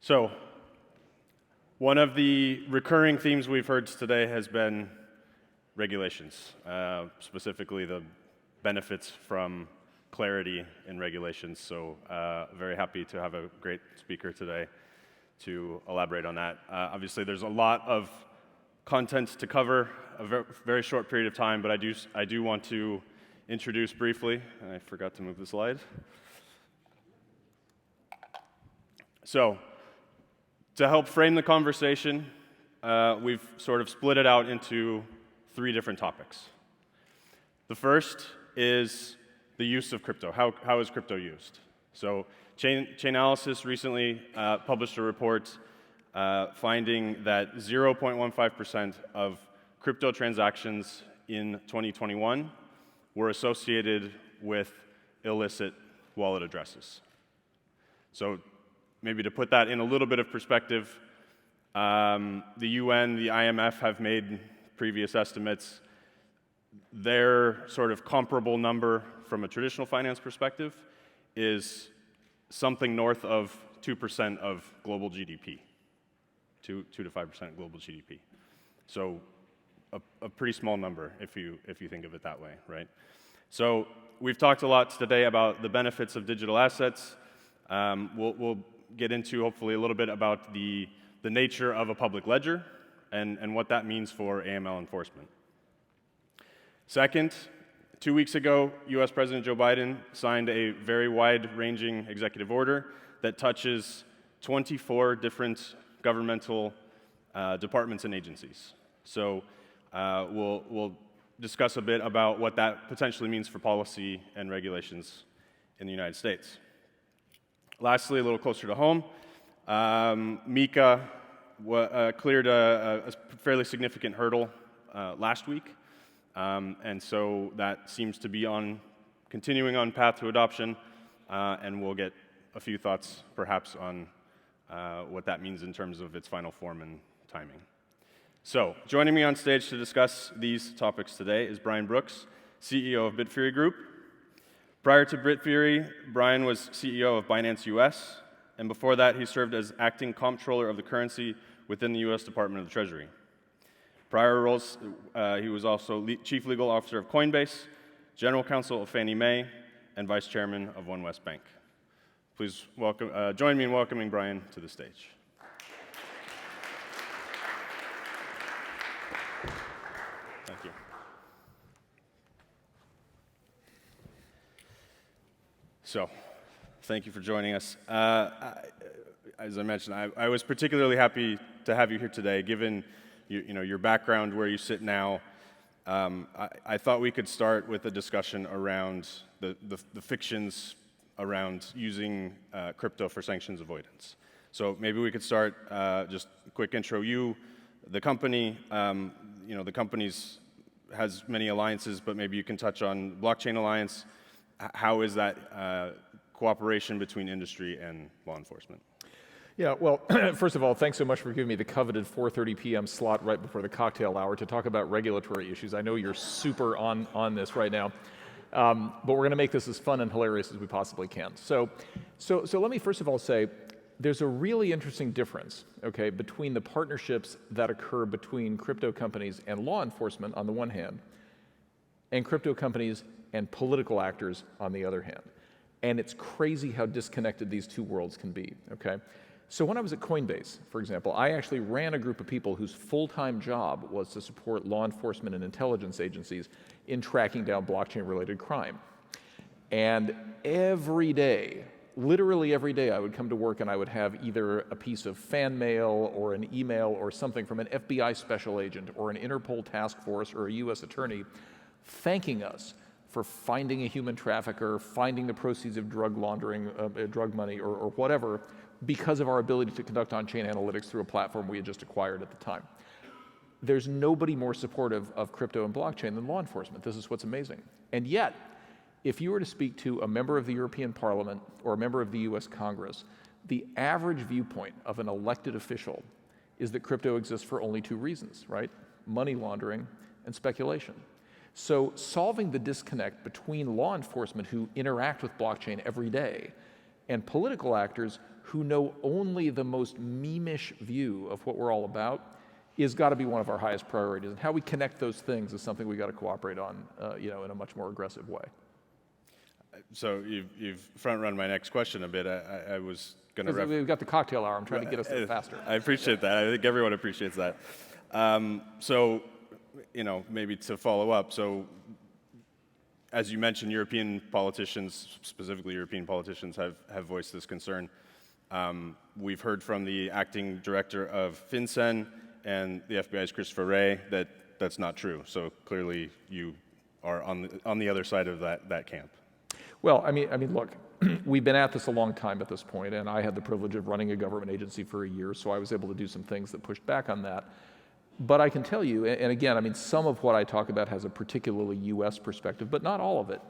So, one of the recurring themes we've heard today has been regulations, specifically the benefits from clarity in regulations. So, very happy to have a great speaker today to elaborate on that. Obviously, there's a lot of content to cover, a very short period of time, but I do want to introduce briefly, and I forgot to move the slide. So, to help frame the conversation, we've sort of split it out into three different topics. The first is the use of crypto. How is crypto used? So Chainalysis recently published a report finding that 0.15% of crypto transactions in 2021 were associated with illicit wallet addresses. So maybe to put that in a little bit of perspective, the UN, the IMF have made previous estimates. Their sort of comparable number from a traditional finance perspective is something north of 2% of global GDP, 2 to 5% global GDP. So a pretty small number if you think of it that way, right? So we've talked a lot today about the benefits of digital assets. We'll get into hopefully a little bit about the nature of a public ledger and what that means for AML enforcement. Second, 2 weeks ago, US President Joe Biden signed a very wide-ranging executive order that touches 24 different governmental departments and agencies. So we'll discuss a bit about what that potentially means for policy and regulations in the United States. Lastly, a little closer to home, MiCA cleared a fairly significant hurdle last week, and so that seems to be continuing on path to adoption, and we'll get a few thoughts perhaps on what that means in terms of its final form and timing. So, joining me on stage to discuss these topics today is Brian Brooks, CEO of Bitfury Group. Prior to Bitfury, Brian was CEO of Binance US, and before that, he served as acting comptroller of the currency within the US Department of the Treasury. Prior roles, he was also chief legal officer of Coinbase, general counsel of Fannie Mae, and vice chairman of One West Bank. Please join me in welcoming Brian to the stage. Thank you. So, thank you for joining us. As I mentioned, I was particularly happy to have you here today, given your background, where you sit now. I thought we could start with a discussion around the fictions around using crypto for sanctions avoidance. So maybe we could start just a quick intro. The company, the company's has many alliances, but maybe you can touch on Blockchain Alliance. How is that cooperation between industry and law enforcement? Yeah, well, first of all, thanks so much for giving me the coveted 4:30 p.m. slot right before the cocktail hour to talk about regulatory issues. I know you're super on this right now, but we're going to make this as fun and hilarious as we possibly can. So let me first of all say, there's a really interesting difference, okay, between the partnerships that occur between crypto companies and law enforcement on the one hand, and crypto companies and political actors on the other hand. And it's crazy how disconnected these two worlds can be, okay? So when I was at Coinbase, for example, I actually ran a group of people whose full-time job was to support law enforcement and intelligence agencies in tracking down blockchain-related crime. And every day, literally every day, I would come to work and I would have either a piece of fan mail or an email or something from an FBI special agent or an Interpol task force or a US attorney thanking us for finding a human trafficker, finding the proceeds of drug laundering, drug money, or whatever, because of our ability to conduct on-chain analytics through a platform we had just acquired at the time. There's nobody more supportive of crypto and blockchain than law enforcement. This is what's amazing. And yet, if you were to speak to a member of the European Parliament or a member of the US Congress, the average viewpoint of an elected official is that crypto exists for only two reasons, right? Money laundering and speculation. So solving the disconnect between law enforcement who interact with blockchain every day and political actors who know only the most meme-ish view of what we're all about is got to be one of our highest priorities. And how we connect those things is something we got to cooperate on, in a much more aggressive way. So you've front-run my next question a bit. I was going to... We've got the cocktail hour. I'm trying to get us there faster. I appreciate that. I think everyone appreciates that. So, maybe to follow up, so as you mentioned, European politicians, specifically European politicians, have voiced this concern. We've heard from the acting director of FinCEN and the FBI's Christopher Wray that that's not true. So clearly you are on the other side of that camp. Well, I mean, look, we've been at this a long time at this point, and I had the privilege of running a government agency for a year, so I was able to do some things that pushed back on that. But I can tell you, and again, I mean, some of what I talk about has a particularly U.S. perspective, but not all of it.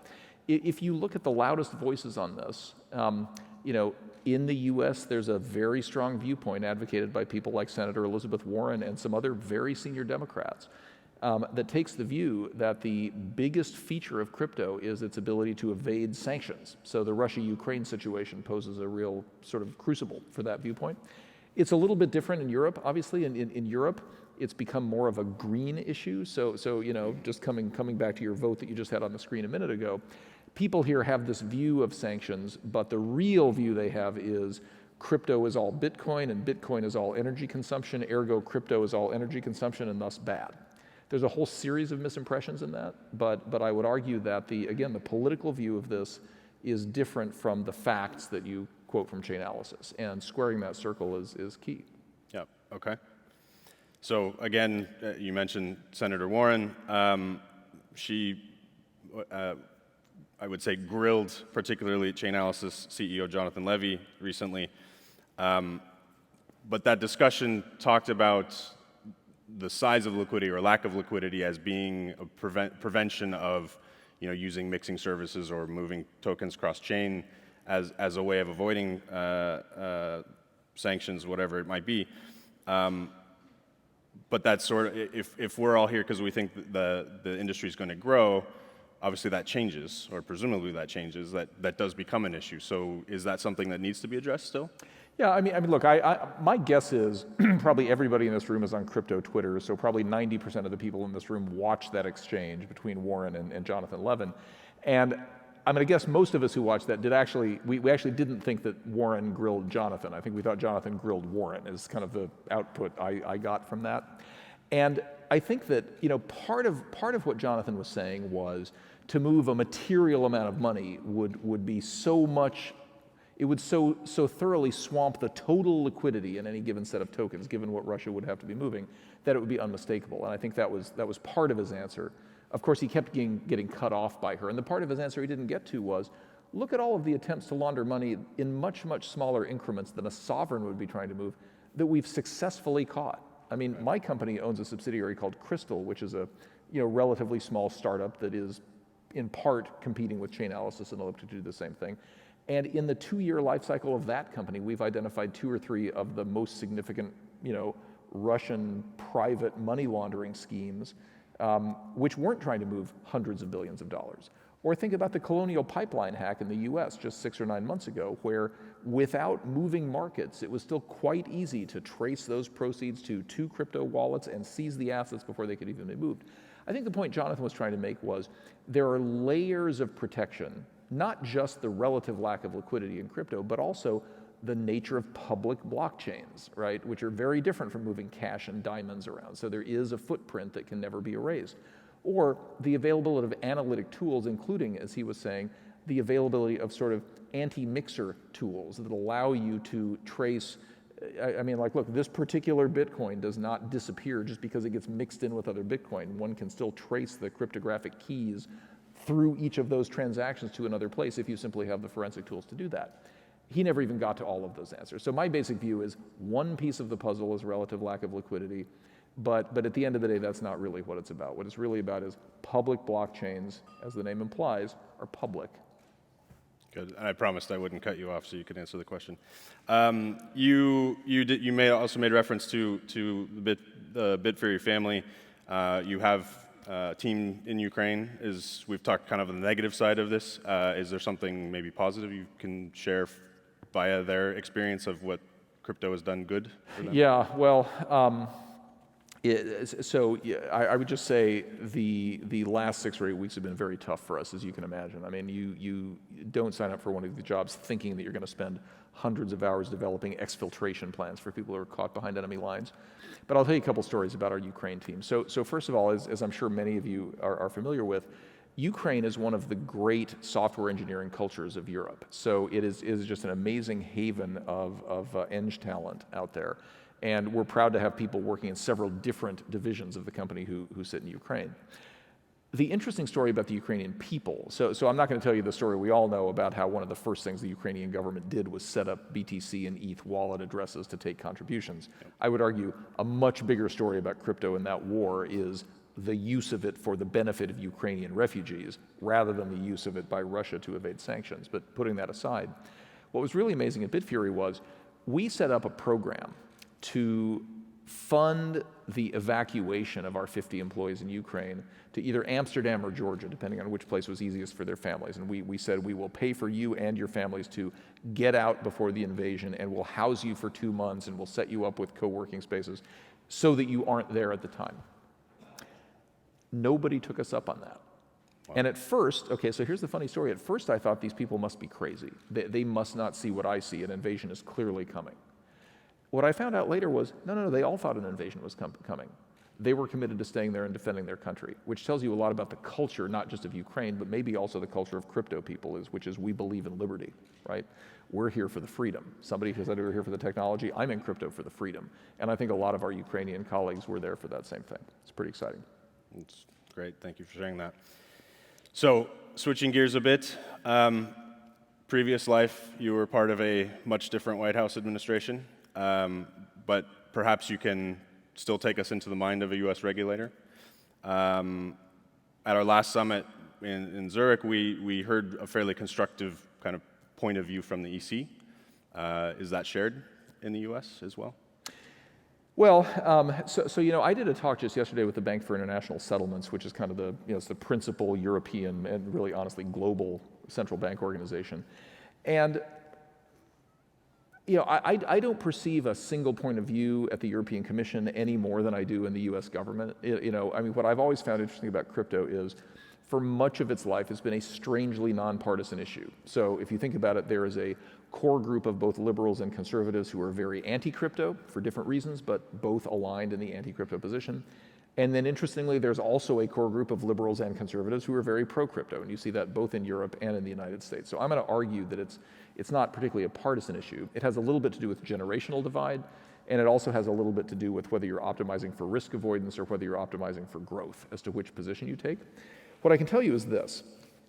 If you look at the loudest voices on this, in the U.S., there's a very strong viewpoint advocated by people like Senator Elizabeth Warren and some other very senior Democrats that takes the view that the biggest feature of crypto is its ability to evade sanctions. So the Russia-Ukraine situation poses a real sort of crucible for that viewpoint. It's a little bit different in Europe, obviously. In Europe, it's become more of a green issue. So just coming back to your vote that you just had on the screen a minute ago, people here have this view of sanctions, but the real view they have is crypto is all Bitcoin and Bitcoin is all energy consumption, ergo crypto is all energy consumption and thus bad. There's a whole series of misimpressions in that, but I would argue that the political view of this is different from the facts that you quote from Chainalysis, and squaring that circle is key. Yeah, okay. So again, you mentioned Senator Warren. She, I would say, grilled particularly Chainalysis CEO Jonathan Levy recently. But that discussion talked about the size of liquidity or lack of liquidity as being a prevention of using mixing services or moving tokens cross-chain as a way of avoiding sanctions, whatever it might be. But that's sort of, if we're all here because we think that the industry is going to grow, obviously that changes, or presumably that changes, that does become an issue. So is that something that needs to be addressed still? Yeah, I mean, look, my guess is probably everybody in this room is on crypto Twitter, so probably 90% of the people in this room watched that exchange between Warren and Jonathan Levin. And I'm going to guess most of us who watched that we actually didn't think that Warren grilled Jonathan. I think we thought Jonathan grilled Warren is kind of the output I got from that. And I think that part of what Jonathan was saying was to move a material amount of money would be so much. It would so thoroughly swamp the total liquidity in any given set of tokens, given what Russia would have to be moving, that it would be unmistakable. And I think that was part of his answer. Of course, he kept getting cut off by her. And the part of his answer he didn't get to was, look at all of the attempts to launder money in much, much smaller increments than a sovereign would be trying to move that we've successfully caught. I mean, my company owns a subsidiary called Crystal, which is a relatively small startup that is in part competing with Chainalysis and look to do the same thing. And in the 2-year life cycle of that company, we've identified 2 or 3 of the most significant, Russian private money laundering schemes, which weren't trying to move hundreds of billions of dollars. Or think about the Colonial Pipeline hack in the US just 6 or 9 months ago, where without moving markets, it was still quite easy to trace those proceeds to 2 crypto wallets and seize the assets before they could even be moved. I think the point Jonathan was trying to make was there are layers of protection, not just the relative lack of liquidity in crypto, but also the nature of public blockchains, right, which are very different from moving cash and diamonds around. So there is a footprint that can never be erased. Or the availability of analytic tools, including, as he was saying, the availability of sort of anti-mixer tools that allow you to trace. I mean, look, this particular Bitcoin does not disappear just because it gets mixed in with other Bitcoin. One can still trace the cryptographic keys through each of those transactions to another place if you simply have the forensic tools to do that. He never even got to all of those answers. So my basic view is one piece of the puzzle is relative lack of liquidity, but at the end of the day, that's not really what it's about. What it's really about is public blockchains, as the name implies, are public. Good. And I promised I wouldn't cut you off so you could answer the question. You also made reference to the Bitfury family. You have a team in Ukraine. We've talked kind of on the negative side of this. Is there something maybe positive you can share via their experience of what crypto has done good for them? Yeah, well, I would just say the last 6 or 8 weeks have been very tough for us, as you can imagine. I mean, you don't sign up for one of the jobs thinking that you're going to spend hundreds of hours developing exfiltration plans for people who are caught behind enemy lines. But I'll tell you a couple stories about our Ukraine team. So first of all, as I'm sure many of you are familiar with, Ukraine is one of the great software engineering cultures of Europe. So it is just an amazing haven of eng talent out there. And we're proud to have people working in several different divisions of the company who sit in Ukraine. The interesting story about the Ukrainian people, so I'm not going to tell you the story we all know about how one of the first things the Ukrainian government did was set up BTC and ETH wallet addresses to take contributions. I would argue a much bigger story about crypto in that war is the use of it for the benefit of Ukrainian refugees rather than the use of it by Russia to evade sanctions. But putting that aside, what was really amazing at Bitfury was we set up a program to fund the evacuation of our 50 employees in Ukraine to either Amsterdam or Georgia, depending on which place was easiest for their families. And we said, we will pay for you and your families to get out before the invasion, and we'll house you for 2 months, and we'll set you up with co-working spaces so that you aren't there at the time. Nobody took us up on that. Wow. And at first, okay, so here's the funny story. At first I thought these people must be crazy. They must not see what I see. An invasion is clearly coming. What I found out later was, no, they all thought an invasion was coming. They were committed to staying there and defending their country, which tells you a lot about the culture, not just of Ukraine, but maybe also the culture of crypto people, which is we believe in liberty, right? We're here for the freedom. Somebody who said we're here for the technology, I'm in crypto for the freedom. And I think a lot of our Ukrainian colleagues were there for that same thing. It's pretty exciting. It's great, thank you for sharing that. So, switching gears a bit, previous life, you were part of a much different White House administration. But perhaps you can still take us into the mind of a US regulator. At our last summit in Zurich, we heard a fairly constructive kind of point of view from the EC. Is that shared in the US as well? Well, I did a talk just yesterday with the Bank for International Settlements, which is kind of it's the principal European and really honestly global central bank organization. And I don't perceive a single point of view at the European Commission any more than I do in the US government. What I've always found interesting about crypto is for much of its life, it's been a strangely nonpartisan issue. So if you think about it, there is a core group of both liberals and conservatives who are very anti-crypto for different reasons, but both aligned in the anti-crypto position. And then interestingly, there's also a core group of liberals and conservatives who are very pro-crypto, and you see that both in Europe and in the United States. So I'm going to argue that it's not particularly a partisan issue. It has a little bit to do with generational divide, and it also has a little bit to do with whether you're optimizing for risk avoidance or whether you're optimizing for growth as to which position you take. What I can tell you is this.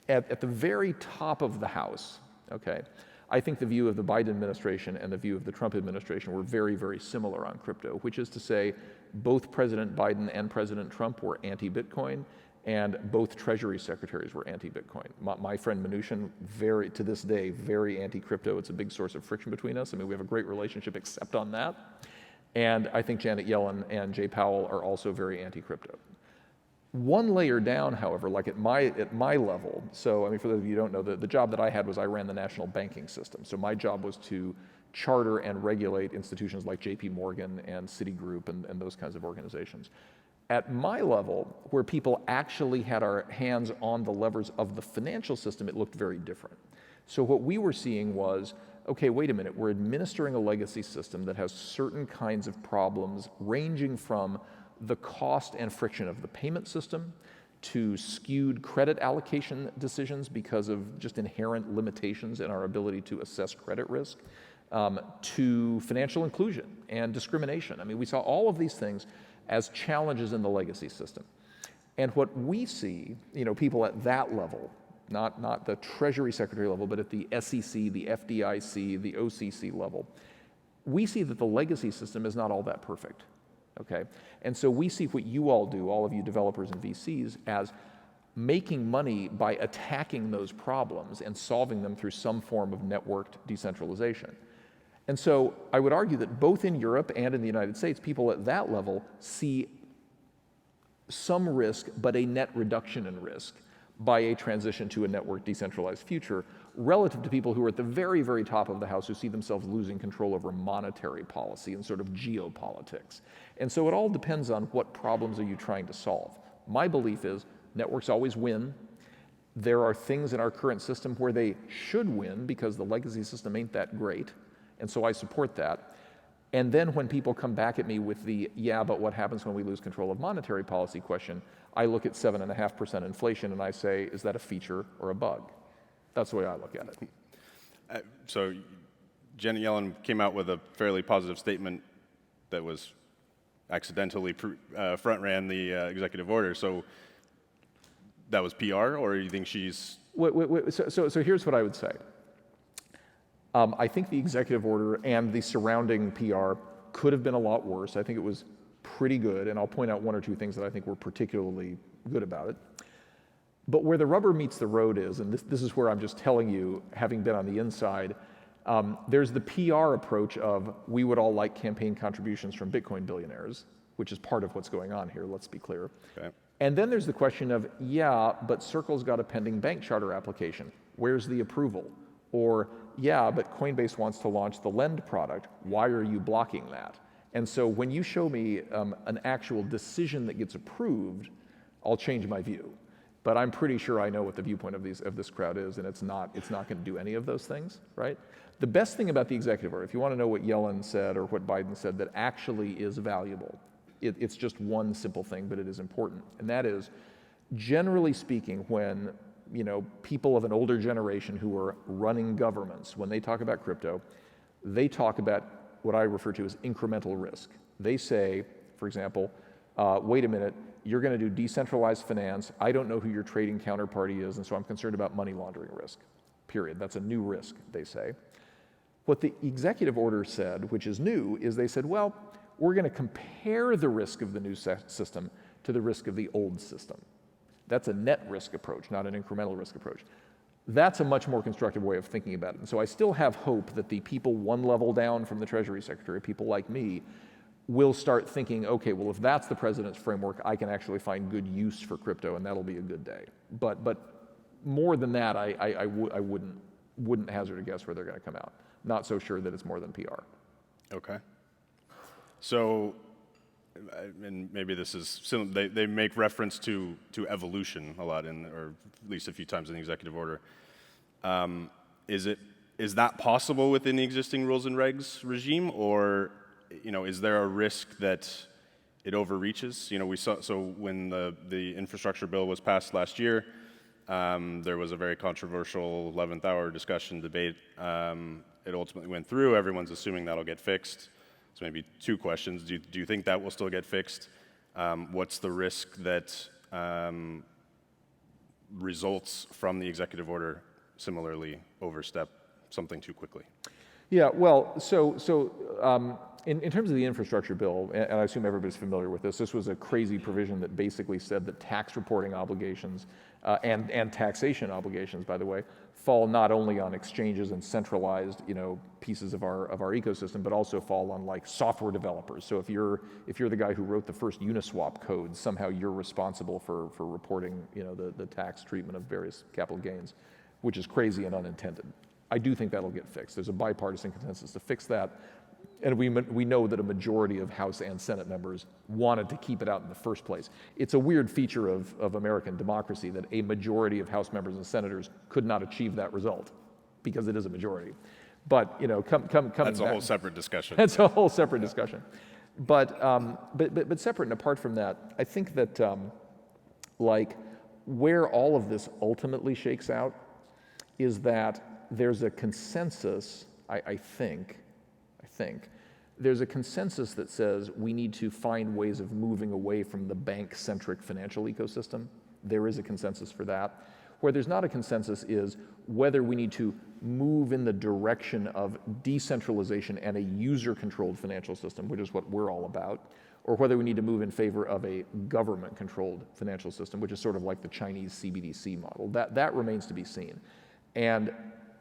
At the very top of the house, okay, I think the view of the Biden administration and the view of the Trump administration were very, very similar on crypto, which is to say both President Biden and President Trump were anti-Bitcoin, and both Treasury secretaries were anti-Bitcoin. My friend Mnuchin, to this day, very anti-crypto. It's a big source of friction between us. I mean, we have a great relationship except on that. And I think Janet Yellen and Jay Powell are also very anti-crypto. One layer down, however, like at my level, so for those of you who don't know, the job that I had was I ran the national banking system. So my job was to charter and regulate institutions like JP Morgan and Citigroup and those kinds of organizations. At my level, where people actually had our hands on the levers of the financial system, it looked very different. So what we were seeing was, okay, wait a minute, we're administering a legacy system that has certain kinds of problems ranging from the cost and friction of the payment system to skewed credit allocation decisions because of just inherent limitations in our ability to assess credit risk, to financial inclusion and discrimination. We saw all of these things as challenges in the legacy system. And what we see, people at that level, not the Treasury Secretary level, but at the SEC, the FDIC, the OCC level, we see that the legacy system is not all that perfect. Okay, and so we see what you all do, all of you developers and VCs, as making money by attacking those problems and solving them through some form of networked decentralization. And so I would argue that both in Europe and in the United States, people at that level see some risk, but a net reduction in risk by a transition to a network decentralized future, relative to people who are at the very, very top of the house who see themselves losing control over monetary policy and sort of geopolitics. And so it all depends on what problems are you trying to solve. My belief is networks always win. There are things in our current system where they should win because the legacy system ain't that great, and so I support that. And then when people come back at me with the, yeah, but what happens when we lose control of monetary policy question, I look at 7.5% inflation and I say, is that a feature or a bug? That's the way I look at it. So Janet Yellen came out with a fairly positive statement that was accidentally front-ran the executive order. So that was PR, or you think she's... So here's what I would say. I think the executive order and the surrounding PR could have been a lot worse. I think it was pretty good, and I'll point out one or two things that I think were particularly good about it. But where the rubber meets the road is, and this is where I'm just telling you, having been on the inside, there's the PR approach of we would all like campaign contributions from Bitcoin billionaires, which is part of what's going on here, let's be clear. Okay. And then there's the question of, yeah, but Circle's got a pending bank charter application. Where's the approval? Or, yeah, but Coinbase wants to launch the Lend product. Why are you blocking that? And so when you show me an actual decision that gets approved, I'll change my view. But I'm pretty sure I know what the viewpoint of this crowd is, and it's not going to do any of those things, right? The best thing about the executive order, if you want to know what Yellen said or what Biden said that actually is valuable, it's just one simple thing, but it is important. And that is, generally speaking, when people of an older generation who are running governments, when they talk about crypto, they talk about what I refer to as incremental risk. They say, for example, wait a minute, you're going to do decentralized finance. I don't know who your trading counterparty is, and so I'm concerned about money laundering risk, period. That's a new risk, they say. What the executive order said, which is new, is they said, well, we're going to compare the risk of the new system to the risk of the old system. That's a net risk approach, not an incremental risk approach. That's a much more constructive way of thinking about it. And so I still have hope that the people one level down from the Treasury Secretary, people like me, will start thinking, okay, well, if that's the president's framework, I can actually find good use for crypto, and that'll be a good day. But more than that, I wouldn't hazard a guess where they're going to come out. Not so sure that it's more than PR. Okay. So, and maybe this is they make reference to evolution a lot, or at least a few times in the executive order. Is that possible within the existing rules and regs regime, or is there a risk that it overreaches? We saw, so when the infrastructure bill was passed last year, there was a very controversial 11th hour discussion debate. It ultimately went through. Everyone's assuming that'll get fixed. So maybe two questions. Do you think that will still get fixed? What's the risk that results from the executive order similarly overstep something too quickly? Yeah, well, in terms of the infrastructure bill, and I assume everybody's familiar with this was a crazy provision that basically said that tax reporting obligations and taxation obligations, by the way, fall not only on exchanges and centralized, pieces of our ecosystem, but also fall on like software developers. So if you're the guy who wrote the first Uniswap code, somehow you're responsible for reporting, the tax treatment of various capital gains, which is crazy and unintended. I do think that'll get fixed. There's a bipartisan consensus to fix that. And we know that a majority of House and Senate members wanted to keep it out in the first place. It's a weird feature of American democracy that a majority of House members and senators could not achieve that result because it is a majority. But that's a whole separate discussion. That's a whole separate discussion. But separate and apart from that, I think that where all of this ultimately shakes out is that there's a consensus. I think there's a consensus that says we need to find ways of moving away from the bank-centric financial ecosystem. There is a consensus for that. Where there's not a consensus is whether we need to move in the direction of decentralization and a user-controlled financial system, which is what we're all about, or whether we need to move in favor of a government-controlled financial system, which is sort of like the Chinese CBDC model. That remains to be seen. And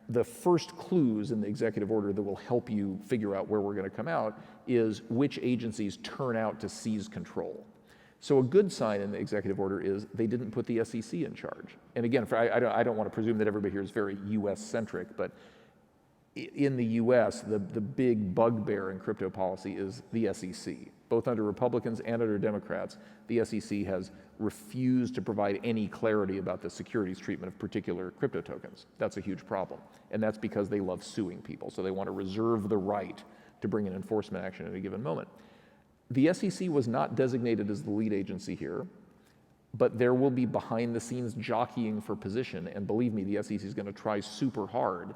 the first clues in the executive order that will help you figure out where we're going to come out is which agencies turn out to seize control. So a good sign in the executive order is they didn't put the SEC in charge. And again, I don't want to presume that everybody here is very US-centric, but in the US, the big bugbear in crypto policy is the SEC. Both under Republicans and under Democrats, the SEC has refused to provide any clarity about the securities treatment of particular crypto tokens. That's a huge problem. And that's because they love suing people. So they want to reserve the right to bring an enforcement action at a given moment. The SEC was not designated as the lead agency here, but there will be behind-the-scenes jockeying for position. And believe me, the SEC is going to try super hard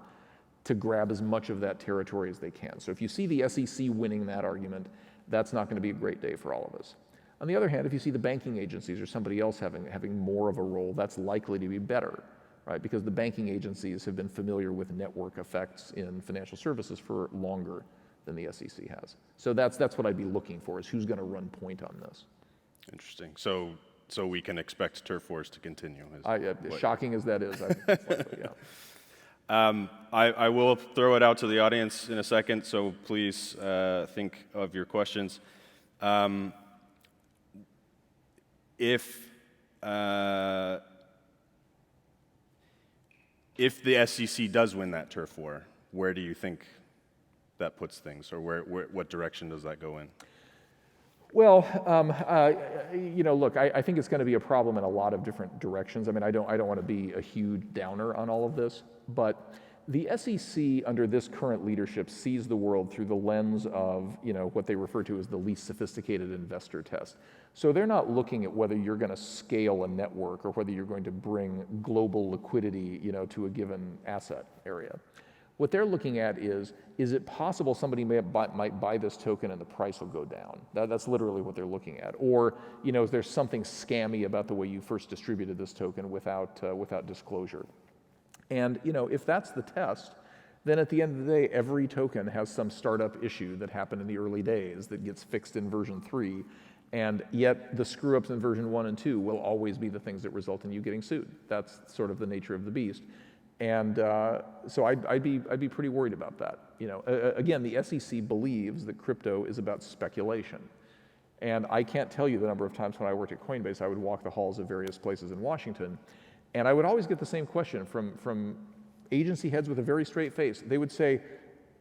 to grab as much of that territory as they can. So if you see the SEC winning that argument, that's not going to be a great day for all of us. On the other hand, if you see the banking agencies or somebody else having more of a role, that's likely to be better, right? Because the banking agencies have been familiar with network effects in financial services for longer than the SEC has. So that's what I'd be looking for, is who's going to run point on this. Interesting. So we can expect turf wars to continue. Shocking as that is, yeah. I will throw it out to the audience in a second, so please think of your questions. If the SEC does win that turf war, where do you think that puts things, or what direction does that go in? Well, look, I think it's going to be a problem in a lot of different directions. I mean, I don't want to be a huge downer on all of this, but the SEC under this current leadership sees the world through the lens of, what they refer to as the least sophisticated investor test. So they're not looking at whether you're going to scale a network or whether you're going to bring global liquidity, to a given asset area. What they're looking at is it possible somebody might buy this token and the price will go down? That's literally what they're looking at. Or, is there something scammy about the way you first distributed this token without disclosure? And, if that's the test, then at the end of the day, every token has some startup issue that happened in the early days that gets fixed in version 3. And yet the screw-ups in version 1 and 2 will always be the things that result in you getting sued. That's sort of the nature of the beast. And so I'd be pretty worried about that. Again, the SEC believes that crypto is about speculation. And I can't tell you the number of times when I worked at Coinbase, I would walk the halls of various places in Washington, and I would always get the same question from agency heads with a very straight face. They would say,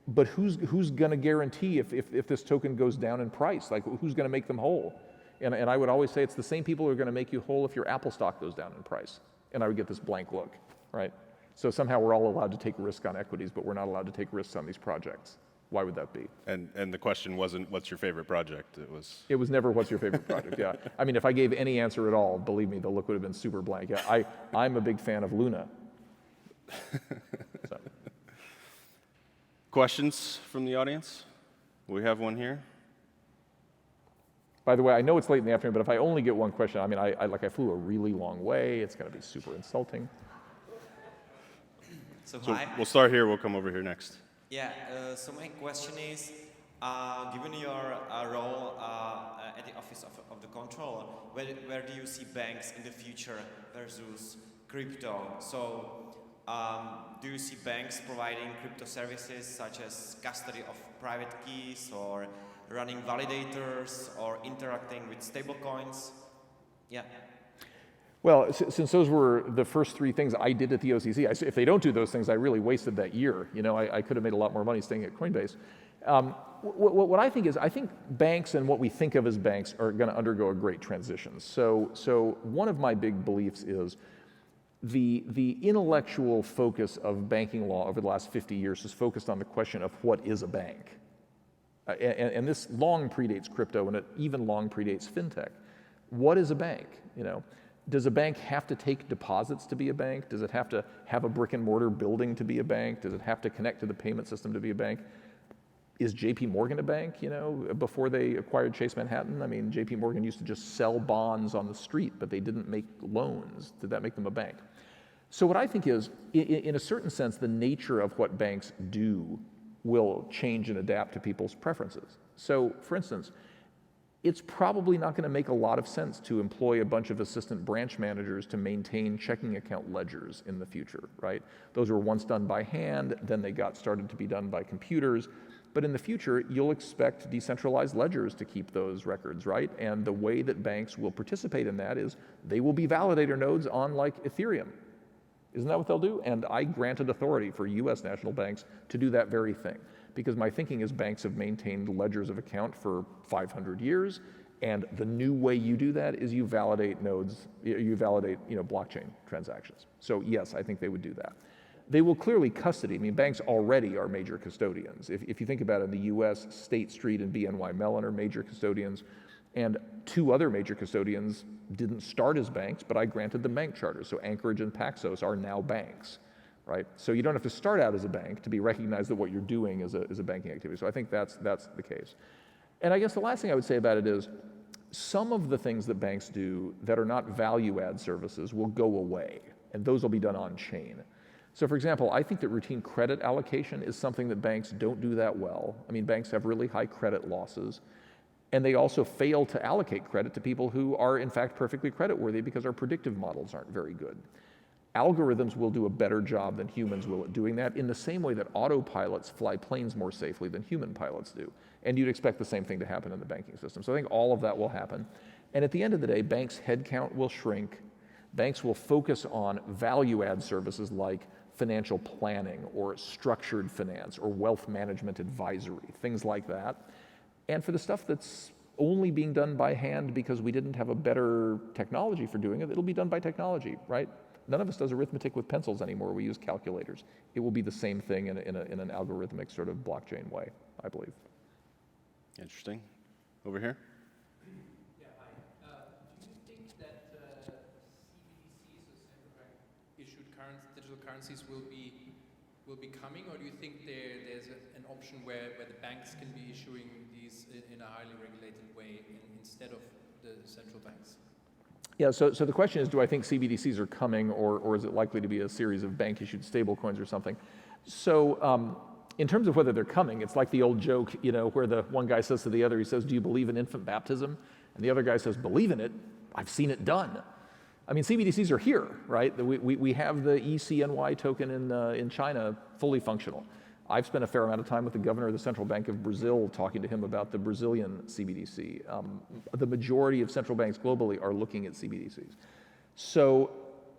but who's going to guarantee if this token goes down in price? Like, who's going to make them whole? And I would always say, it's the same people who are going to make you whole if your Apple stock goes down in price. And I would get this blank look, right? So somehow we're all allowed to take risk on equities, but we're not allowed to take risks on these projects. Why would that be? And the question wasn't, what's your favorite project? It was never, what's your favorite project? Yeah. I mean, if I gave any answer at all, believe me, the look would have been super blank. Yeah, I'm a big fan of Luna. So. Questions from the audience? We have one here. By the way, I know it's late in the afternoon, but if I only get one question, I mean, I flew a really long way. It's going to be super insulting. So we'll start here. We'll come over here next. Yeah, so my question is, given your role at the Office of the Controller, where do you see banks in the future versus crypto? So do you see banks providing crypto services such as custody of private keys or running validators or interacting with stablecoins? Yeah. Well, since those were the first three things I did at the OCC, if they don't do those things, I really wasted that year. I could have made a lot more money staying at Coinbase. What I think is, I think banks and what we think of as banks are going to undergo a great transition. So one of my big beliefs is the intellectual focus of banking law over the last 50 years is focused on the question of what is a bank. And this long predates crypto, and it even long predates fintech. What is a bank? Does a bank have to take deposits to be a bank? Does it have to have a brick and mortar building to be a bank? Does it have to connect to the payment system to be a bank? Is JP Morgan a bank, before they acquired Chase Manhattan? I mean, JP Morgan used to just sell bonds on the street, but they didn't make loans. Did that make them a bank? So what I think is, in a certain sense, the nature of what banks do will change and adapt to people's preferences. So, for instance, it's probably not going to make a lot of sense to employ a bunch of assistant branch managers to maintain checking account ledgers in the future, right? Those were once done by hand, then they got started to be done by computers. But in the future, you'll expect decentralized ledgers to keep those records, right? And the way that banks will participate in that is they will be validator nodes on like Ethereum. Isn't that what they'll do? And I granted authority for US national banks to do that very thing. Because my thinking is banks have maintained ledgers of account for 500 years, and the new way you do that is you validate nodes, you validate blockchain transactions. So yes, I think they would do that. They will clearly custody. I mean, banks already are major custodians. If you think about it, in the US, State Street and BNY Mellon are major custodians, and 2 other major custodians didn't start as banks, but I granted them bank charters. So Anchorage and Paxos are now banks. Right? So you don't have to start out as a bank to be recognized that what you're doing is a banking activity. So I think that's the case. And I guess the last thing I would say about it is some of the things that banks do that are not value-add services will go away, and those will be done on chain. So for example, I think that routine credit allocation is something that banks don't do that well. I mean, banks have really high credit losses, and they also fail to allocate credit to people who are in fact perfectly creditworthy because our predictive models aren't very good. Algorithms will do a better job than humans will at doing that, in the same way that autopilots fly planes more safely than human pilots do. And you'd expect the same thing to happen in the banking system. So I think all of that will happen. And at the end of the day, banks' headcount will shrink. Banks will focus on value-add services like financial planning or structured finance or wealth management advisory, things like that. And for the stuff that's only being done by hand because we didn't have a better technology for doing it, it'll be done by technology, right? None of us does arithmetic with pencils anymore. We use calculators. It will be the same thing in an algorithmic sort of blockchain way, I believe. Interesting. Over here. Yeah, hi. Do you think that CBDCs, or central bank issued digital currencies, will be coming, or do you think there's an option where the banks can be issuing these in a highly regulated way instead of the central banks? Yeah, so the question is, do I think CBDCs are coming, or is it likely to be a series of bank-issued stablecoins or something? So in terms of whether they're coming, it's like the old joke, where the one guy says to the other, he says, do you believe in infant baptism? And the other guy says, believe in it? I've seen it done. I mean, CBDCs are here, right? We have the ECNY token in China fully functional. I've spent a fair amount of time with the governor of the Central Bank of Brazil talking to him about the Brazilian CBDC. The majority of central banks globally are looking at CBDCs. So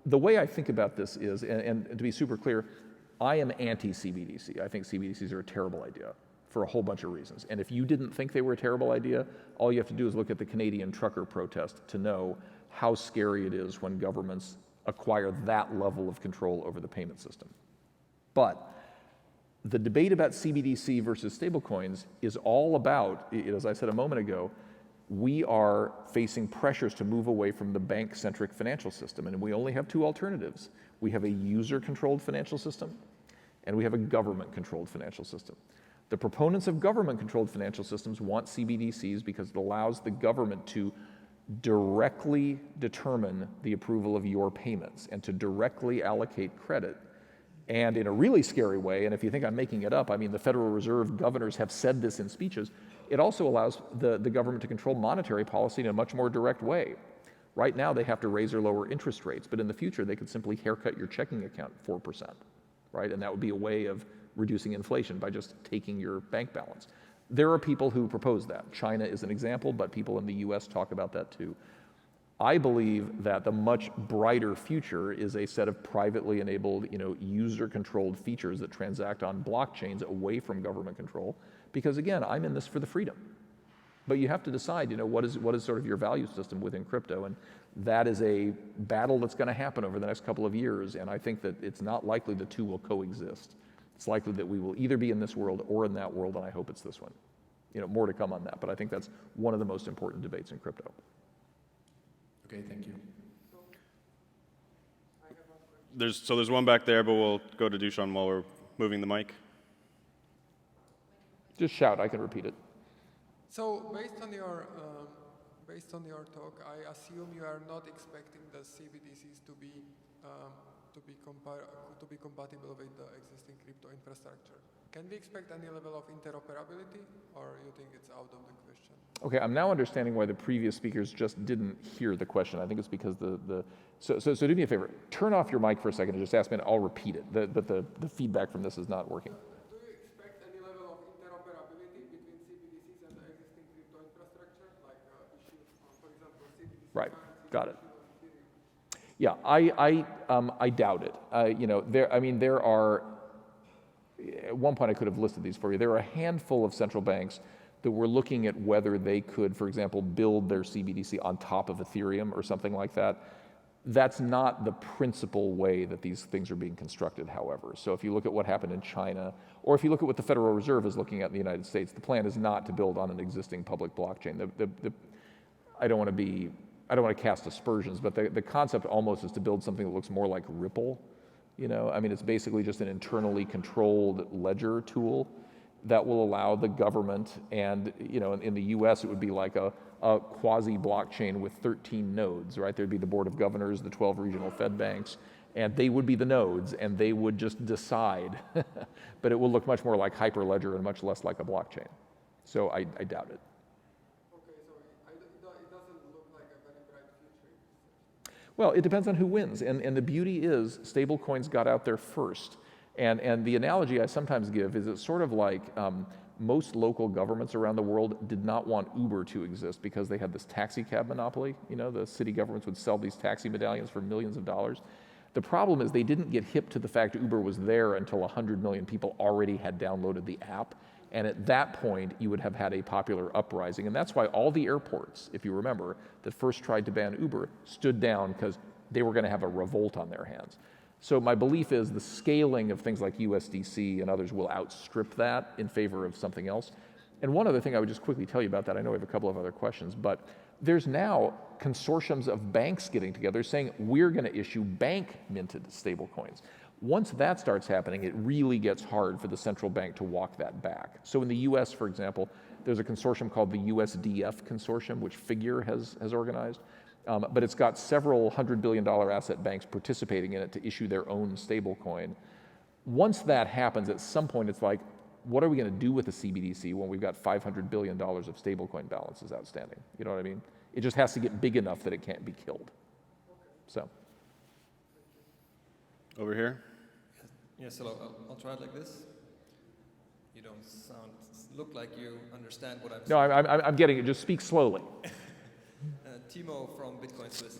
the way I think about this is, and to be super clear, I am anti-CBDC. I think CBDCs are a terrible idea for a whole bunch of reasons. And if you didn't think they were a terrible idea, all you have to do is look at the Canadian trucker protest to know how scary it is when governments acquire that level of control over the payment system. But the debate about CBDC versus stablecoins is all about, as I said a moment ago, we are facing pressures to move away from the bank-centric financial system, and we only have 2 alternatives. We have a user-controlled financial system, and we have a government-controlled financial system. The proponents of government-controlled financial systems want CBDCs because it allows the government to directly determine the approval of your payments and to directly allocate credit. And in a really scary way, and if you think I'm making it up, I mean, the Federal Reserve governors have said this in speeches, it also allows the government to control monetary policy in a much more direct way. Right now, they have to raise or lower interest rates, but in the future, they could simply haircut your checking account 4%, right? And that would be a way of reducing inflation by just taking your bank balance. There are people who propose that. China is an example, but people in the US talk about that too. I believe that the much brighter future is a set of privately enabled, user-controlled features that transact on blockchains away from government control. Because again, I'm in this for the freedom. But you have to decide, what is sort of your value system within crypto, and that is a battle that's going to happen over the next couple of years. And I think that it's not likely the two will coexist. It's likely that we will either be in this world or in that world, and I hope it's this one. More to come on that, but I think that's one of the most important debates in crypto. Okay, thank you. There's one back there, but we'll go to Dushan while we're moving the mic. Just shout, I can repeat it. So based on your talk, I assume you are not expecting the CBDCs to be to be compatible with the existing crypto infrastructure. Can we expect any level of interoperability, or you think it's out of the question? Okay, I'm now understanding why the previous speakers just didn't hear the question. I think it's because so do me a favor, turn off your mic for a second and just ask me, and I'll repeat it. But the feedback from this is not working. Do you expect any level of interoperability between CBDCs and the existing crypto infrastructure, like issues, for example, CBDC? Right, got it. Yeah, I doubt it. You know, there are. At one point, I could have listed these for you. There are a handful of central banks that were looking at whether they could, for example, build their CBDC on top of Ethereum or something like that. That's not the principal way that these things are being constructed, however. So if you look at what happened in China, or if you look at what the Federal Reserve is looking at in the United States, the plan is not to build on an existing public blockchain. I don't want to cast aspersions, but the concept almost is to build something that looks more like Ripple. You know, I mean, it's basically just an internally controlled ledger tool that will allow the government, and you know, in the U.S. it would be like a quasi-blockchain with 13 nodes, right? There'd be the Board of Governors, the 12 regional Fed banks, and they would be the nodes, and they would just decide. But it will look much more like Hyperledger and much less like a blockchain. So I doubt it. Okay, so it doesn't look like a very bright future. Well, it depends on who wins, and the beauty is stablecoins got out there first. And the analogy I sometimes give is it's sort of like most local governments around the world did not want Uber to exist because they had this taxi cab monopoly. You know, the city governments would sell these taxi medallions for millions of dollars. The problem is they didn't get hip to the fact Uber was there until 100 million people already had downloaded the app. And at that point, you would have had a popular uprising. And that's why all the airports, if you remember, that first tried to ban Uber stood down because they were going to have a revolt on their hands. So my belief is the scaling of things like USDC and others will outstrip that in favor of something else. And one other thing I would just quickly tell you about that, I know we have a couple of other questions, but there's now consortiums of banks getting together saying we're going to issue bank-minted stablecoins. Once that starts happening, it really gets hard for the central bank to walk that back. So in the US, for example, there's a consortium called the USDF Consortium, which Figure has organized. But it's got several $100 billion asset banks participating in it to issue their own stablecoin. Once that happens, at some point it's like, what are we going to do with the CBDC when we've got $500 billion of stablecoin balances outstanding? You know what I mean? It just has to get big enough that it can't be killed. So. Over here. Yes, hello. I'll try it like this. You don't look like you understand what I'm saying. No, I'm getting it. Just speak slowly. Timo from Bitcoin Swiss.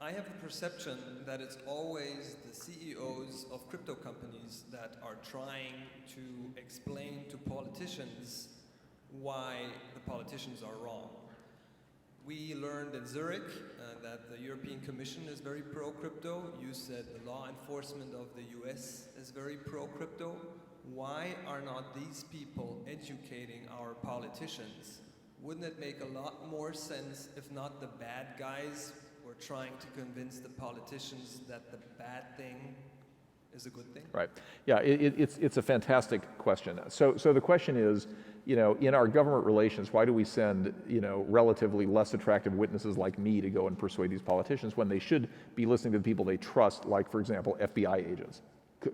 I have the perception that it's always the CEOs of crypto companies that are trying to explain to politicians why the politicians are wrong. We learned in Zurich that the European Commission is very pro-crypto. You said the law enforcement of the US is very pro-crypto. Why are not these people educating our politicians? Wouldn't it make a lot more sense if not the bad guys were trying to convince the politicians that the bad thing is a good thing? Right. Yeah, it's a fantastic question. So the question is, you know, in our government relations, why do we send, you know, relatively less attractive witnesses like me to go and persuade these politicians when they should be listening to the people they trust, like, for example, FBI agents?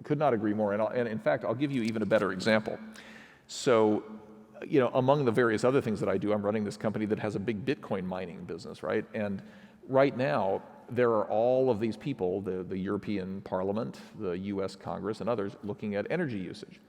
Could not agree more. And in fact, I'll give you even a better example. So, you know, among the various other things that I do, I'm running this company that has a big Bitcoin mining business, right? And right now, there are all of these people, the European Parliament, the US Congress, and others looking at energy usage.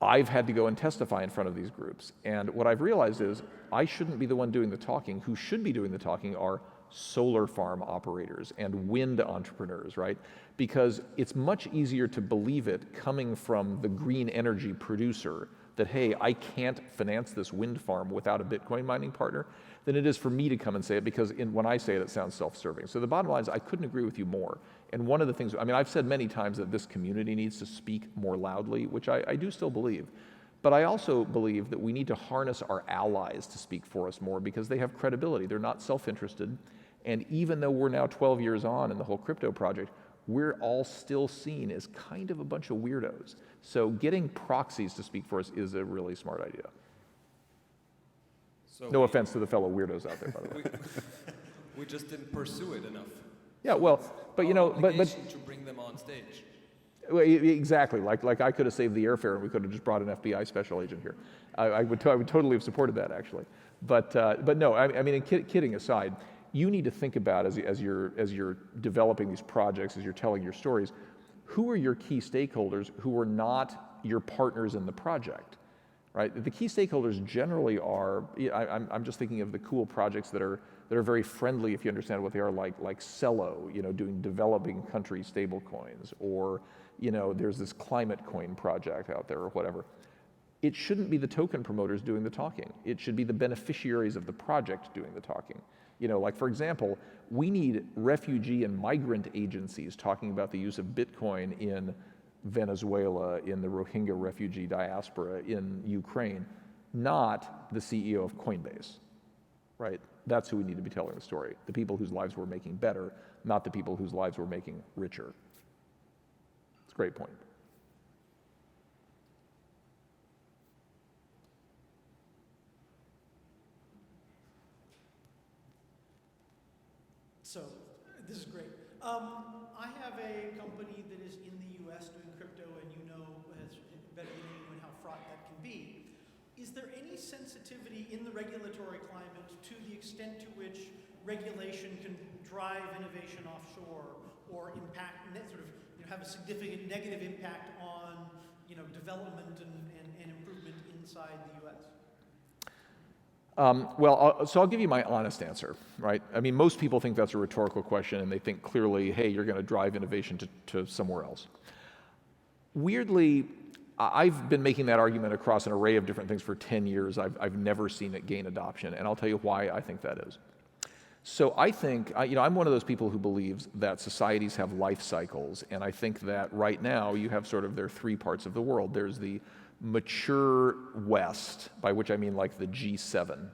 I've had to go and testify in front of these groups. And what I've realized is I shouldn't be the one doing the talking. Who should be doing the talking are solar farm operators and wind entrepreneurs, right? Because it's much easier to believe it coming from the green energy producer that, hey, I can't finance this wind farm without a Bitcoin mining partner, than it is for me to come and say it, because when I say it, it sounds self-serving. So the bottom line is I couldn't agree with you more. And one of the things, I mean, I've said many times that this community needs to speak more loudly, which I do still believe. But I also believe that we need to harness our allies to speak for us more because they have credibility. They're not self-interested. And even though we're now 12 years on in the whole crypto project, we're all still seen as kind of a bunch of weirdos. So getting proxies to speak for us is a really smart idea. So no offense to the fellow weirdos out there, by the way. We just didn't pursue it enough. Yeah, well, but you know, but Obligation to bring them on stage. well, exactly. Like I could have saved the airfare, and we could have just brought an FBI special agent here. I would totally have supported that actually. But no, I mean, kidding aside, you need to think about as you're developing these projects, as you're telling your stories, who are your key stakeholders who are not your partners in the project, right? The key stakeholders generally are. I'm just thinking of the cool projects that are very friendly, if you understand what they are, like Cello, you know, doing developing country stable coins, or you know, there's this climate coin project out there or whatever. It shouldn't be the token promoters doing the talking. It should be the beneficiaries of the project doing the talking. You know, like for example, we need refugee and migrant agencies talking about the use of Bitcoin in Venezuela, in the Rohingya refugee diaspora, in Ukraine, not the CEO of Coinbase, right? That's who we need to be telling the story. The people whose lives we're making better, not the people whose lives we're making richer. It's a great point. So, this is great. I have a company that is in the US doing crypto, and you know as better than anyone how fraught that can be. Is there any sensitivity in the regulatory climate to the extent to which regulation can drive innovation offshore or impact, sort of, you know, have a significant negative impact on, you know, development and improvement inside the US? So I'll give you my honest answer, right? I mean, most people think that's a rhetorical question, and they think clearly, hey, you're going to drive innovation to somewhere else. Weirdly, I've been making that argument across an array of different things for 10 years. I've never seen it gain adoption, and I'll tell you why I think that is. So I think, you know, I'm one of those people who believes that societies have life cycles, and I think that right now you have sort of their three parts of the world. There's the mature West, by which I mean like the G7.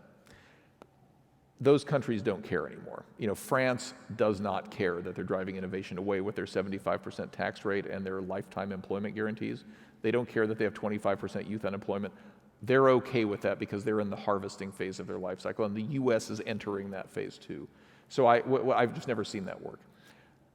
Those countries don't care anymore. You know, France does not care that they're driving innovation away with their 75% tax rate and their lifetime employment guarantees. They don't care that they have 25% youth unemployment. They're okay with that because they're in the harvesting phase of their life cycle, and the US is entering that phase too. So I've just never seen that work.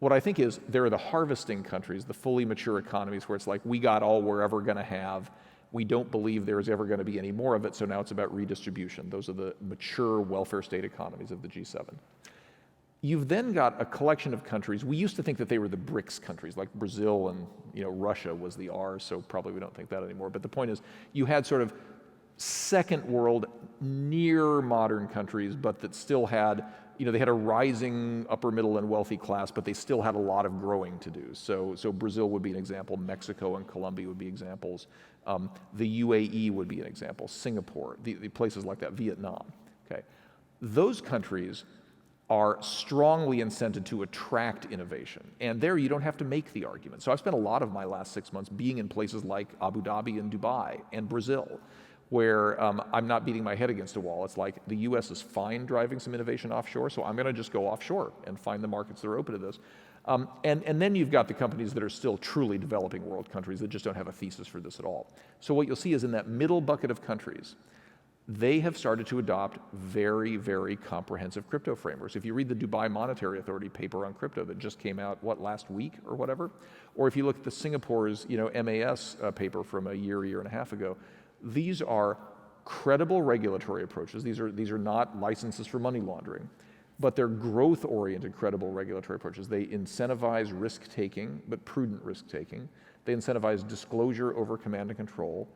What I think is there are the harvesting countries, the fully mature economies where it's like, we got all we're ever gonna have. We don't believe there's ever going to be any more of it, so now it's about redistribution. Those are the mature welfare state economies of the G7. You've then got a collection of countries. We used to think that they were the BRICS countries, like Brazil and, you know, Russia was the R, so probably we don't think that anymore. But the point is, you had sort of second world, near modern countries, but that still had, you know, they had a rising upper middle and wealthy class, but they still had a lot of growing to do. So Brazil would be an example, Mexico and Colombia would be examples. The UAE would be an example, Singapore, the places like that, Vietnam, okay? Those countries are strongly incented to attract innovation. And there you don't have to make the argument. So I've spent a lot of my last 6 months being in places like Abu Dhabi and Dubai and Brazil, where I'm not beating my head against a wall. It's like the US is fine driving some innovation offshore, so I'm gonna just go offshore and find the markets that are open to this. And then you've got the companies that are still truly developing world countries that just don't have a thesis for this at all. So what you'll see is in that middle bucket of countries, they have started to adopt very, very comprehensive crypto frameworks. If you read the Dubai Monetary Authority paper on crypto that just came out, last week or whatever, or if you look at the Singapore's, you know, MAS paper from a year and a half ago, these are credible regulatory approaches. These are not licenses for money laundering, but they're growth-oriented, credible regulatory approaches. They incentivize risk-taking, but prudent risk-taking. They incentivize disclosure over command and control.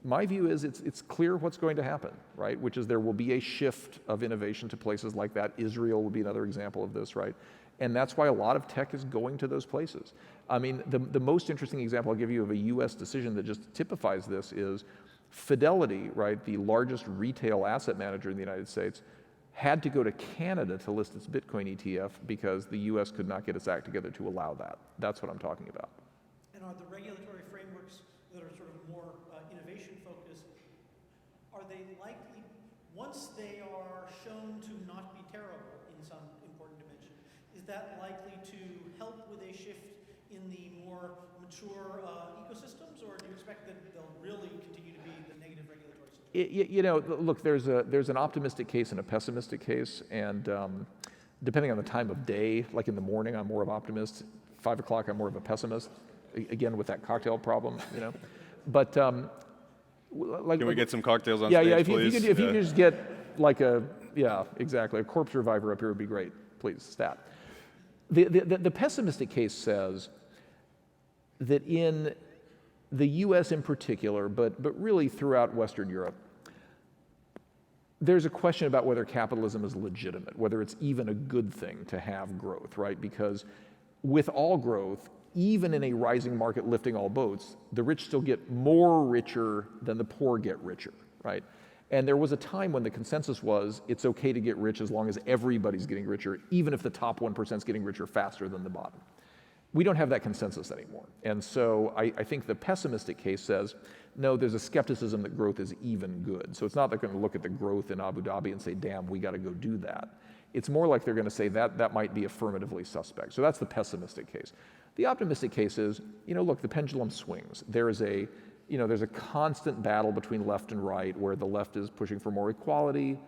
My view is it's clear what's going to happen, right? Which is there will be a shift of innovation to places like that. Israel would be another example of this, right? And that's why a lot of tech is going to those places. I mean, the most interesting example I'll give you of a US decision that just typifies this is Fidelity, right, the largest retail asset manager in the United States, had to go to Canada to list its Bitcoin ETF because the US could not get its act together to allow that. That's what I'm talking about. And are the regulatory frameworks that are sort of more innovation focused, are they likely, once they are shown to not be terrible in some important dimension, is that likely to help with a shift in the more mature ecosystems, or do you expect that they'll really continue to be the negative regulatory situation? You know, look, there's an optimistic case and a pessimistic case, and depending on the time of day, like in the morning, I'm more of an optimist. 5 o'clock, I'm more of a pessimist. Again, with that cocktail problem, you know. But like, Can we get some cocktails on yeah, stage, yeah. please? If you could just get like exactly, a corpse reviver up here would be great, please. Stat. The pessimistic case says that in the U.S. in particular, but really throughout Western Europe, there's a question about whether capitalism is legitimate, whether it's even a good thing to have growth, right? Because with all growth, even in a rising market lifting all boats, the rich still get more richer than the poor get richer, right? And there was a time when the consensus was it's okay to get rich as long as everybody's getting richer, even if the top 1% is getting richer faster than the bottom. We don't have that consensus anymore. And so I think the pessimistic case says, no, there's a skepticism that growth is even good. So it's not they're going to look at the growth in Abu Dhabi and say, damn, we got to go do that. It's more like they're going to say that might be affirmatively suspect. So that's the pessimistic case. The optimistic case is, look, the pendulum swings. There's a constant battle between left and right where the left is pushing for more equality,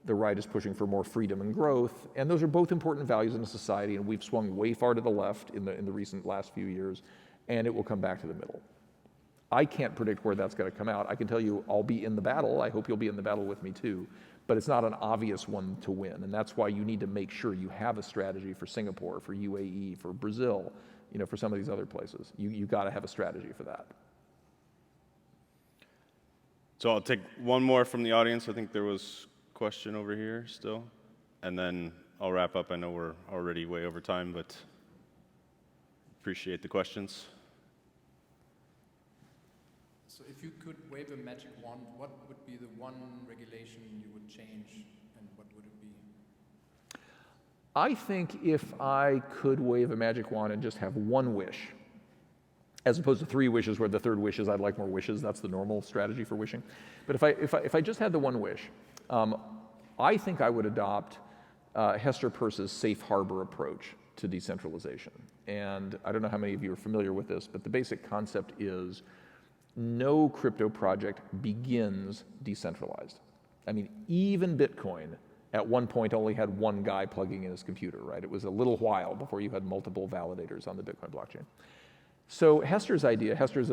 the right is pushing for more freedom and growth, and those are both important values in a society, and we've swung way far to the left in the recent last few years, and it will come back to the middle. I can't predict where that's going to come out. I can tell you I'll be in the battle. I hope you'll be in the battle with me too, but it's not an obvious one to win, and that's why you need to make sure you have a strategy for Singapore, for UAE, for Brazil, for some of these other places. You got to have a strategy for that. So I'll take one more from the audience. I think there was a question over here still, and then I'll wrap up. I know we're already way over time, but appreciate the questions. So if you could wave a magic wand, what would be the one regulation you would change, and what would it be? I think if I could wave a magic wand and just have one wish, as opposed to 3 wishes where the third wish is I'd like more wishes, that's the normal strategy for wishing. But if I just had the one wish, I think I would adopt Hester Peirce's safe harbor approach to decentralization. And I don't know how many of you are familiar with this, but the basic concept is no crypto project begins decentralized. I mean, even Bitcoin at one point only had one guy plugging in his computer, right? It was a little while before you had multiple validators on the Bitcoin blockchain. So Hester's idea, Hester's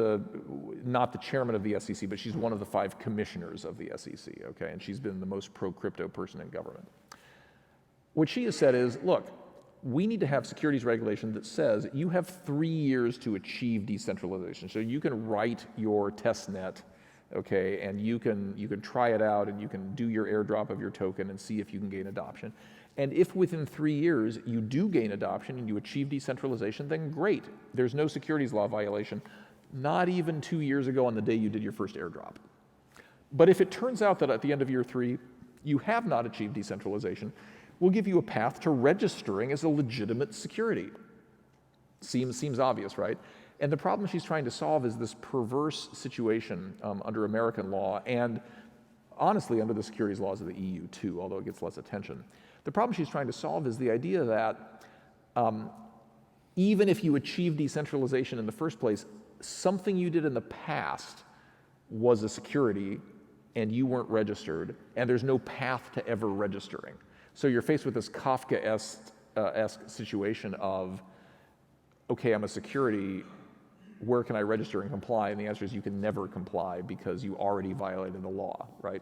not the chairman of the SEC, but she's one of the 5 commissioners of the SEC, okay? And she's been the most pro-crypto person in government. What she has said is, look, we need to have securities regulation that says you have 3 years to achieve decentralization. So you can write your test net, okay, and you can try it out and you can do your airdrop of your token and see if you can gain adoption. And if within 3 years you do gain adoption and you achieve decentralization, then great. There's no securities law violation, not even 2 years ago on the day you did your first airdrop. But if it turns out that at the end of year 3, you have not achieved decentralization, we'll give you a path to registering as a legitimate security. Seems obvious, right? And the problem she's trying to solve is this perverse situation under American law and honestly under the securities laws of the EU too, although it gets less attention. The problem she's trying to solve is the idea that even if you achieve decentralization in the first place, something you did in the past was a security and you weren't registered, and there's no path to ever registering. So you're faced with this Kafka-esque situation of, okay, I'm a security, where can I register and comply? And the answer is you can never comply because you already violated the law, right?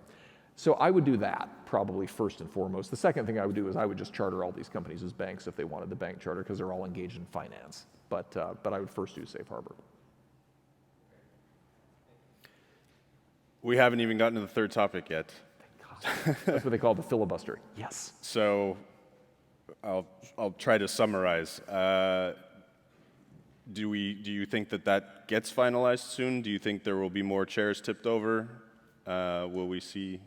So I would do that probably first and foremost. The second thing I would do is I would just charter all these companies as banks if they wanted the bank charter because they're all engaged in finance. But I would first do safe harbor. We haven't even gotten to the third topic yet. That's what they call the filibuster. Yes. So I'll try to summarize. Do you think that gets finalized soon? Do you think there will be more chairs tipped over? Will we see?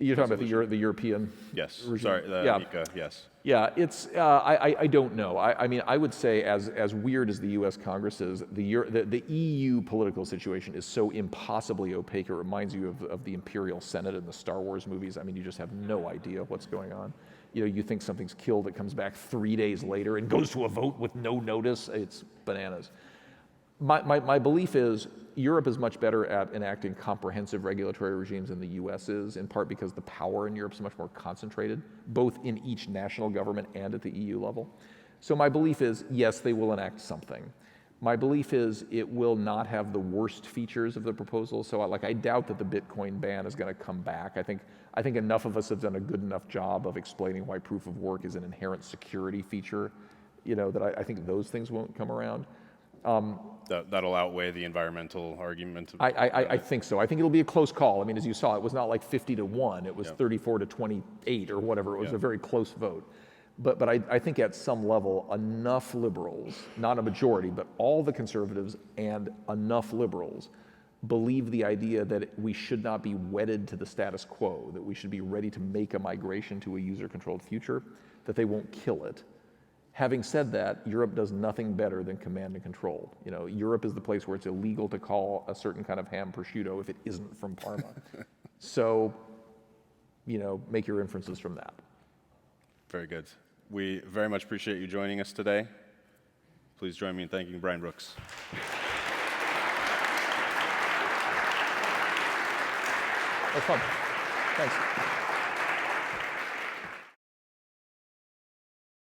You're talking about the European Yes. regime? Sorry, yeah. MiCA, yes. Yeah, it's, I don't know. I mean, I would say as weird as the US Congress is, the EU political situation is so impossibly opaque, it reminds you of the Imperial Senate in the Star Wars movies. I mean, you just have no idea what's going on. You think something's killed, it comes back 3 days later and goes to a vote with no notice. It's bananas. My belief is Europe is much better at enacting comprehensive regulatory regimes than the US is, in part because the power in Europe is much more concentrated, both in each national government and at the EU level. So my belief is, yes, they will enact something. My belief is it will not have the worst features of the proposal. So I doubt that the Bitcoin ban is going to come back. I think enough of us have done a good enough job of explaining why proof of work is an inherent security feature, that I think those things won't come around. That'll outweigh the environmental argument. I think so. I think it'll be a close call. I mean, as you saw, it was not like 50-1. It was 34-28 or whatever. It was a very close vote. But I think at some level, enough liberals, not a majority, but all the conservatives and enough liberals believe the idea that we should not be wedded to the status quo, that we should be ready to make a migration to a user-controlled future, that they won't kill it. Having said that, Europe does nothing better than command and control. Europe is the place where it's illegal to call a certain kind of ham prosciutto if it isn't from Parma. So, make your inferences from that. Very good. We very much appreciate you joining us today. Please join me in thanking Brian Brooks. That's fun. Thanks.